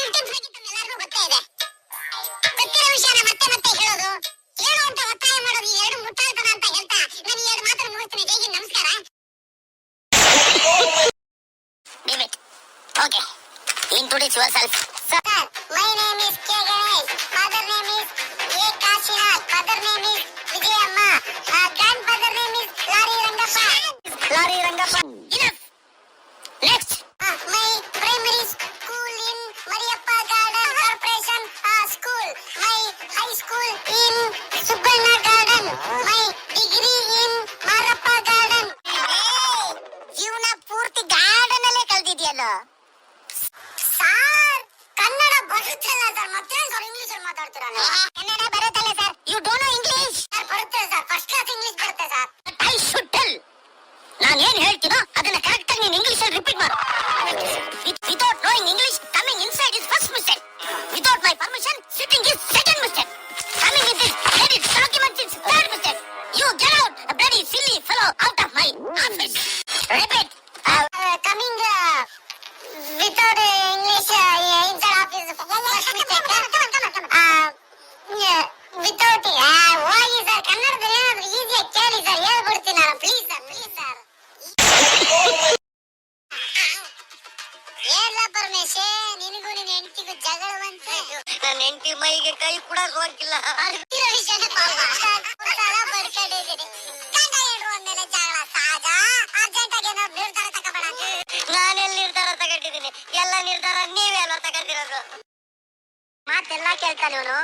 ಎಲ್ಲರಿಗೂ ಗೊತ್ತೇ ಇದೆ. ಗೊತ್ತಿರೋ ವಿಷಯನ ಮತ್ತೆ ಮತ್ತೆ ಹೇಳೋದು, ಹೇಳು ಅಂತ ಒತ್ತಾಯ ಮಾಡೋದು ಈ ಎರಡು ಮುಟ್ಟಾಳ್ತನ ಅಂತ ಹೇಳ್ತಾ ನಾನು ಎರಡು ಮಾತನ್ನು ಮುಗಿಸ್ತೀನಿ. ಜೈ ಹಿಂದ್, ನಮಸ್ಕಾರ. David, okay. Introduce yourself. Sir, my name is K. Ganesh. Father name is A. Kashinath. Mother name is Vijayamma. Grandfather name is Lari Rangappa. Lari Rangappa. Enough. Next. My primary school in Mariappa Garden Corporation School. My high school in Subbana Garden. My degree in Marappa Garden. ಜೀವನ ಪೂರ್ತಿ garden ಅಲ್ಲೇ ಕಲ್ತಿದ್ಯಲ್ಲ sir. Kannada ಬರುತ್ತಲ್ಲ sir, ಮತ್ತೆ sir English ಅಲ್ಲಿ ಮಾತಾಡ್ತೀರಲ್ಲ. ಕನ್ನಡ ಬರುತ್ತಲ್ಲ sir, you don't know English. Sir ಬರುತ್ತೆ sir, first class English ಬರುತ್ತೆ ಸರ್. ಐ ಶುಡ್ ಟೆಲ್, ನಾನು ಏನ್ ಹೇಳ್ತೀನೋ ಅದನ್ನ ಕರೆಕ್ಟ್ ಆಗಿ ನೀನು ಇಂಗ್ಲಿಷ್ ಅಲ್ಲಿ ರಿಪೀಟ್ ಮಾಡು. Without knowing English, coming inside is first mistake. Without my permission, sitting is second mistake. Coming in this credit documents is third mistake. You get out, bloody silly fellow, out of my office. Repeat. Coming without English inside office. Without why is that? ಕನ್ನಡದಲ್ಲಿ ಏನಾದ್ರು ಈಸಿಯಾಗಿ ಕೇಳಿ sir, ಹೇಳ್ಬಿಡ್ತೀನಿ ನಾನು. Please sir, please sir. ಏನ್ಲ ಪರಮೇಶ್, ನಿನಗೂ ನಿನ್ನ ಹೆಂಡತಿಗೂ ಜಗಳ ಬಂತು. ನನ್ನ ಹೆಂಡತಿ ಮೈಗೆ ಕೈ ಕೂಡ ಹೋಗಿಲ್ಲ. ಅರ್ತಿರೋ ವಿಷಯನ ಬಡ್ಕೊಂಡಿದ್ದೀನಿ. ಗಂಡ ಹೆಂಡ್ರು ಅಂದ್ಮೇಲೆ ಜಗಳ ಸಹಜ. ಅರ್ಜೆಂಟ್ ಆಗಿ ಏನೋ ನಿರ್ಧಾರ ತಗೋಬೇಡ. ನಾನೆಲ್ಲಿ ನಿರ್ಧಾರ ತಗೊಂಡಿದ್ದೀನಿ? ಎಲ್ಲ ನಿರ್ಧಾರ ನೀವೇ ಅಲ್ವಾ ತಗೊಂಡಿರೋದು? ಮಾತೆಲ್ಲ ಕೇಳ್ತಾನೆ ಅವನು.